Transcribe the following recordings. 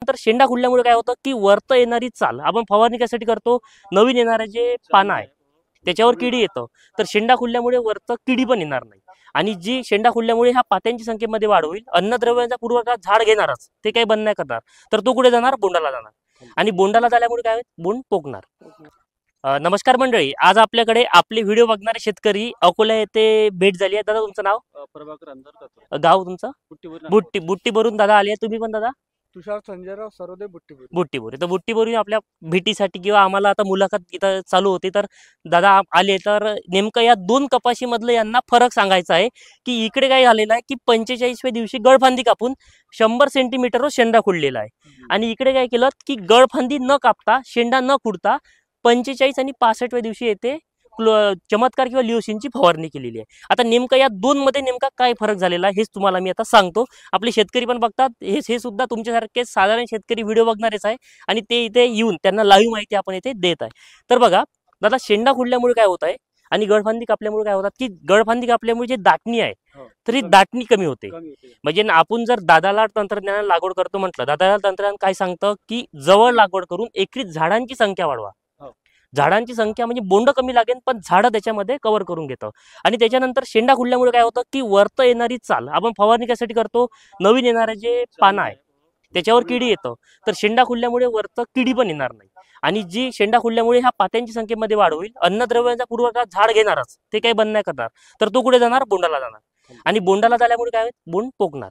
त्याच्यानंतर शेंडा खुडल्यामुळे काय होतं की वरत येणारी चाल आपण फवारणी कशासाठी करतो, नवीन येणारे जे पानं आहे त्याच्यावर किडी येतं, तर शेंडा खुडल्यामुळे वरत किडी पण येणार नाही आणि जी शेंडा खुडल्यामुळे ह्या पात्यांची संख्येमध्ये वाढ होईल, अन्नद्रव्यांचा पुरवठा झाड घेणारच, ते काही बंद नाही करणार, तर तो कुठे जाणार, बोंडाला जाणार आणि बोंडाला झाल्यामुळे काय होईल, बोंड पोकणार। नमस्कार मंडळी, आज आपल्याकडे आपले व्हिडिओ बघणारे शेतकरी अकोला येथे भेट झाली आहे। दादा तुमचं नाव? प्रभाकर अंदर, गाव तुमचं? बुट्टीबोरून दादा आले, तुम्ही पण दादा? तुषार संजयराव सरोदे, बुट्टीबोरी। तर बुट्टीबोरी आपल्या भेटीसाठी किंवा आम्हाला आता मुलाखत इथं चालू होती, तर दादा आले, तर नेमकं या दोन कपाशी मधलं यांना फरक सांगायचा आहे की इकडे काय झालेलं आहे की 45व्या दिवशी गळफांदी कापून 100 सेंटीमीटरवर शेंडा खुडलेला आहे आणि इकडे काय केलं की गळफांदी न कापता शेंडा न खुडता 45 आणि 65व्या दिवशी येते चमत्कार किंवा लिओसिनची फवारणी केलेली आहे। आता नेमकं या दोन मध्ये नेमका काय फरक झालेला आहे हेच तुम्हाला मी आता सांगतो। आपले शेतकरी पण बघतात, हे सुद्धा तुमच्यासारखे साधारण शेतकरी व्हिडिओ बघणारेच आहे आणि ते इथे येऊन त्यांना लाईव्ह माहिती आपण इथे देत आहे। तर बघा दादा, शेंडा खुडल्यामुळे काय होत आहे आणि गळफांदी कापल्यामुळे काय होतात की गळफांदी कापल्यामुळे जे दाटणी आहे तर ही दाटणी कमी होते। म्हणजे आपण जर दादाला तंत्रज्ञानाला लागवड करतो म्हटलं, दादाला तंत्रज्ञान काय सांगतं की जवळ लागवड करून एकरी झाडांची संख्या वाढवा, झाडांची संख्या म्हणजे बोंड कमी लागेल पण झाडं त्याच्यामध्ये कव्हर करून घेतं आणि त्याच्यानंतर शेंडा खुडल्यामुळे काय होतं की वरत येणारी चाल आपण फवारणी कशासाठी करतो, नवीन येणारे जे पानं आहे त्याच्यावर किडी येतं, तर शेंडा खुडल्यामुळे वरत किडी पण येणार नाही आणि जी शेंडा खुडल्यामुळे ह्या पात्यांची संख्येमध्ये वाढ होईल, अन्नद्रव्यांचा पुरवठा झाड घेणारच, ते काही बंद नाही करणार, तर तो कुठे जाणार, बोंडाला जाणार आणि बोंडाला झाल्यामुळे काय होईल, बोंड पोकणार।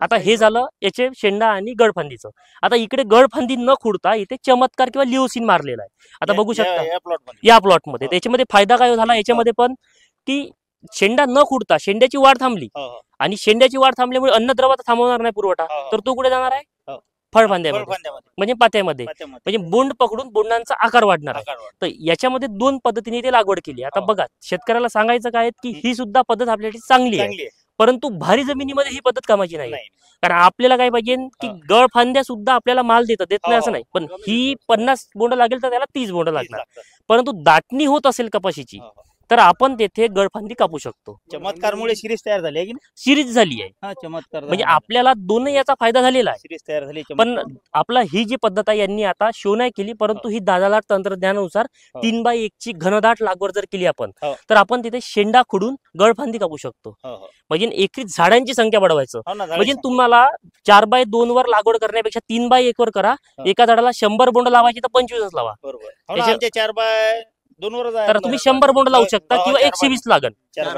आता हे झालं याचे शेंडा आणि गळफांदीचं। आता इकडे गळफांदी न खुडता इथे चमत्कार किंवा लिओसिन मारलेला आहे। आता बघू शकता या प्लॉटमध्ये त्याच्यामध्ये फायदा काय झाला याच्यामध्ये पण की शेंडा न खुडता शेंड्याची वाढ थांबली आणि शेंड्याची वाढ थांबल्यामुळे अन्नद्रव्याचा थांबवणार नाही पुरवठा, तर तो कुठे जाणार आहे, फळफांद्यामध्ये म्हणजे पात्यामध्ये, म्हणजे बोंड पकडून बोंडांचा आकार वाढणार आहे। तर याच्यामध्ये दोन पद्धतीने ते लागवड केली। आता बघा शेतकऱ्याला सांगायचं काय की ही सुद्धा पद्धत आपल्यासाठी चांगली आहे, परंतु भारी जमिनीमध्ये ही पद्धत कामाची नाही, कारण आपल्याला काय पाहिजे की गळफांद्या सुद्धा आपल्याला माल देत नाही असं नाही, पण ही 50 बोंड लागेल तर त्याला 30 बोंड लागणार, परंतु दाटणी होत असेल कपाशीची तर आपण तेथे गळफांदी कापू शकतो। चमत्कारमुळे सिरीज तयार झाली आहे की नाही? सिरीज झाली आहे, चमत्कार म्हणजे आपल्याला दोन्ही याचा फायदा झालेला आहे, सिरीज तयार झाली। पण आपला ही जी पद्धत आहे यांनी आता शो नाही केली, परंतु ही दादाला तंत्रज्ञानानुसार 3x1 ची घनदाट लागवड जर केली आपण तर आपण तिथे शेंडा खुडून गळफांदी कापू शकतो, म्हणजे एकरी झाडांची संख्या वाढवायचं। म्हणजे तुम्हाला 4x2 वर लागवड करण्यापेक्षा 3x1 वर करा, एका झाडाला 100 बोंड लावायची तर 25च लावा, 4x2 वर तर तुम्ही 100 बोंड लावू शकता किंवा 120 लागल,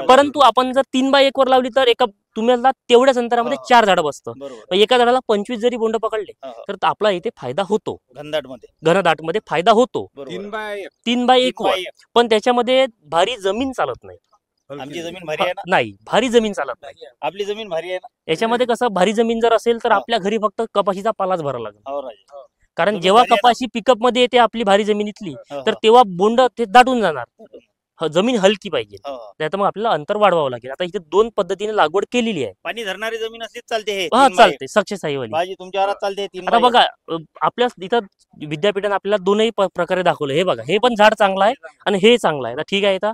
परंतु आपण जर 3x1 वर लावली तर एका तुम्हाला तेवढ्याच अंतरामध्ये 4 झाडं बसतं, एका झाडाला 25 जरी बोंड पकडले तर आपला इथे फायदा होतो, घनदाट मध्ये फायदा होतो 3x1 वर, पण त्याच्यामध्ये भारी जमीन चालत नाही। आमची जमीन भारी आहे ना? नाही, भारी जमीन चालत नाही, आपली जमीन भारी आहे ना? याच्यामध्ये कसं भारी जमीन जर असेल तर आपल्या घरी फक्त कपाशीचा पालाच भरावा लागेल, कारण जेव्हा कपाशी पिकअप मध्ये येते आपली भारी जमिनीतली तर तेव्हा बोंड ते दाटून जाणार, जमीन हलकी पाहिजे, त्यामुळे आपल्याला अंतर वाढवावं लागेल। आता इथे दोन पद्धतीने लागवड केलेली आहे, पाणी धरणारी जमीन असलीच चालते, चालते सक्सेस आहे वाली तुमच्या घरात चालते। आता बघा आपल्या इथं विद्यापीठाने आपल्याला दोनही प्रकारे दाखवलं, हे बघा हे पण झाड चांगलं आहे आणि हे चांगलं आहे, ठीक आहे, आता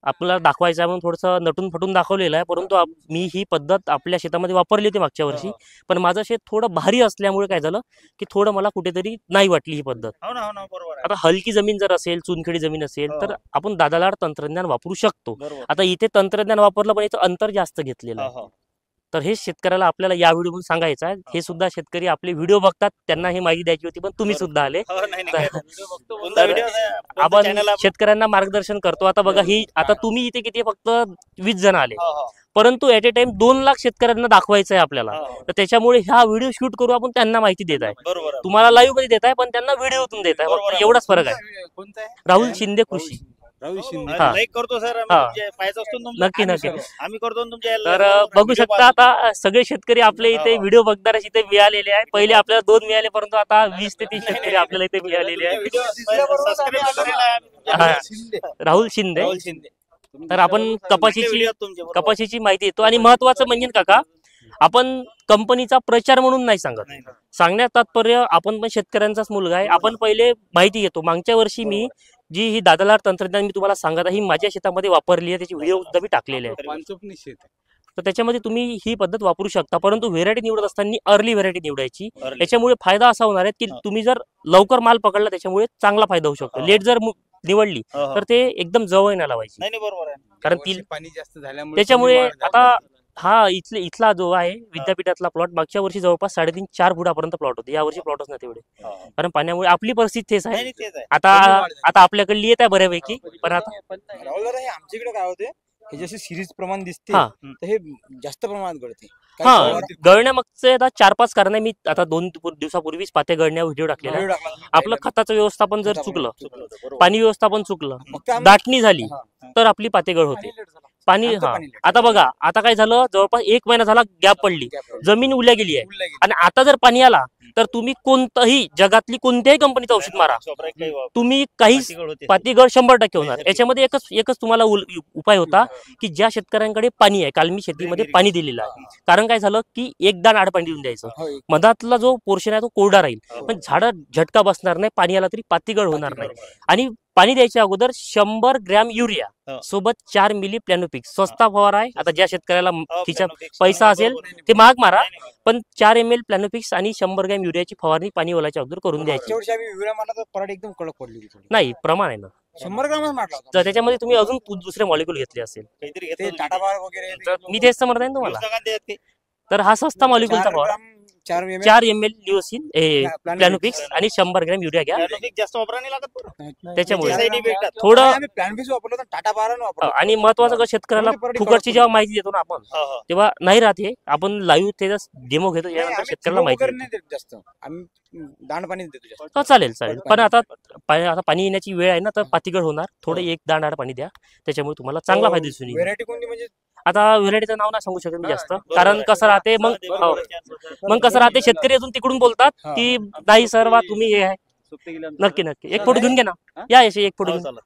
आपल्याला दाखवायचं आहे म्हणून थोडंसं नटून फटून दाखवलेलं आहे, परंतु मी ही पद्धत आपल्या शेतामध्ये वापरली होती मागच्या वर्षी, पण माझं शेत थोडं भारी असल्यामुळे काय झालं की थोडं मला कुठेतरी नाही वाटली ही पद्धत। आता हलकी जमीन जर असेल, चुनखडी जमीन असेल तर आपण दादाला तंत्रज्ञान वापरू शकतो। आता इथे तंत्रज्ञान वापरलं पण याचं अंतर जास्त घेतलेलं आहे, तर हे शेतकऱ्याला आपल्याला या व्हिडिओ सांगायचं आहे। हे सुद्धा शेतकरी आपले व्हिडिओ बघतात, त्यांना ही माहिती द्यायची होती, पण तुम्ही सुद्धा आले तर आपण शेतकऱ्यांना मार्गदर्शन करतो। आता बघा ही आता तुम्ही इथे किती फक्त 20 जण आले, परंतु ऍट ए टाइम 2 लाख शेतकऱ्यांना दाखवायचं आहे आपल्याला, तर त्याच्यामुळे हा व्हिडिओ शूट करू आपण त्यांना माहिती देत आहे, तुम्हाला लाईव्ह मध्ये देत आहे पण त्यांना व्हिडिओतून देत आहे, फक्त एवढाच फरक आहे। राहुल शिंदे कृषी करतो सर, नक्की नक्की आम्ही करतो तुमच्या। तर बघू शकता आता सगळे शेतकरी आपले इथे व्हिडिओ बघणारे इथे मिळालेले आहे, पहिले आपल्याला 2 मिळाले परंतु आता 20 ते 30 शेतकरी आपल्याला इथे मिळालेले आहे। राहुल शिंदे, तर आपण कपाशीची माहिती देतो आणि महत्वाचं म्हणजे काका आपण कंपनीचा प्रचार म्हणून नाही सांगत, सांगण्यात तात्पर्य आपण पण शेतकऱ्यांचाच मुलगा आहे, आपण पहिले माहिती घेतो। मागच्या वर्षी मी जी ही दादाला तंत्रज्ञान मी तुम्हाला सांगत आहे ही माझ्या शेतामध्ये वापरली आहे, त्याची व्हिडिओ सुद्धा मी टाकलेले आहे। तर त्याच्यामध्ये तुम्ही ही पद्धत वापरू शकता. परंतु व्हेरायटी निवडत असताना अर्ली व्हेरायटी निवडायची. याच्यामुळे फायदा असा होणार आहे की तुम्ही जर लवकर माल पकडला त्याच्यामुळे चांगला फायदा होऊ शकतो. लेट जर निवडली तर ते एकदम जवळ नाही लावायची. नाही बरोबर आहे. कारण ती पाणी जास्त झाल्यामुळे त्याच्यामुळे आता हा इथला जो आहे विद्यापीठातला प्लॉट मागच्या वर्षी जवळपास 3.5-4 फुटापर्यंत प्लॉट होते. या वर्षी प्लॉटच नाही तेवढे, कारण पाण्यामुळे आपली परिस्थिती तेच आहे. नाही तेच आहे. आता आपल्याकडली येत आहे बऱ्यापैकी, पण आता राहुल दादा, हे आमच्याकडे काय होते, हे जसे सिरीज प्रमाण दिसते हा. तर हे जास्त प्रमाणात गळते. हा गळण्यामागचे आता 4-5 कारण आहे. मी आता 2 दिवसापूर्वीच पाते गळण्या व्हिडिओ टाकलेला आहे. आपलं खताचं व्यवस्थापन जर चुकलं, पाणी व्यवस्थापन चुकलं, दाटणी झाली तर आपली पातेगळ होते. पाणी आता बघा, आता काय झालं, जवळपास 1 महिना झाला गॅप पडली, जमीन उल्या गेली आहे. आणि आता जर पाणी आला तर तुम्ही कोणतंही जगातली कोणत्याही कंपनीचं औषध मारा, तुम्ही काहीच पातीगळ 100% होणार. याच्यामध्ये एकच तुम्हाला उपाय होता की ज्या शेतकऱ्यांकडे पाणी आहे, काल मी शेतीमध्ये पाणी दिलेलं आहे, कारण काय झालं की एकदा आड पाणी देऊन द्यायचं, मधातला जो पोर्शन आहे तो कोरडा राहील, पण झाड झटका बसणार नाही, पाणी आला तरी पातीगळ होणार नाही. आणि पाणी द्यायच्या अगोदर 100 ग्रॅम युरिया सोबत 4 मिली प्लॅनोपिक्स स्वस्ता फवारा आहे. आता ज्या शेतकऱ्याला खिचा पैसा असेल ते महाग मारा, पण 4 ml प्लॅनोपिक्स आणि 100 ग्रॅम युरियाची फवारणी पाणी ओलाच्या अगोदर करून द्यायची. एकदम कडक पडली. नाही, प्रमाण आहे ना 100 ग्रामच मारला. तर त्याच्यामध्ये तुम्ही अजून दुसरे मॉलिक्युल घेतले असेल, काहीतरी टाटा बार वगैरे तर मी तेच तर म्हणत आहे ना तुम्हाला. तर हा सस्ता मॉलिक्युलचा फवारा 4 ml लिओसिन प्लॅनोपिक्स आणि 100 ग्रॅम युरिया घ्या. जास्त वापरा नाही लागत बरं. त्याच्यामुळे side effect आहे. थोडं प्लॅन बीस वापरलं तर टाटा बार वापरलं. आणि महत्वाचं का शेतकऱ्याला फुकटची जेव्हा माहिती देतो ना आपण, तेव्हा नाही राहते. आपण लाईव्ह त्याचा डेमो घेतो, यानंतर शेतकऱ्याला माहिती देतो. जास्त आम्ही दांड पाणी देतो जास्त. हो, चालेल. पण आता पाणी येण्याची वेळ आहे ना, तर पातीगळ होणार. थोडं 1 दांड आड पाणी द्या, त्याच्यामुळे तुम्हाला चांगला फायदा दिसून येईल. व्हेरायटी कोणती म्हणजे आता व्हेरायटीचं नाव नाही सांगू शकत मी जास्त, कारण कसं राहते मग कसं राहते, शेतकरी अजून तिकडून बोलतात की नाही सर वा तुम्ही हे आहे. नक्की 1 फोटो घेऊन घ्या ना, या 1 फोटो घेऊन.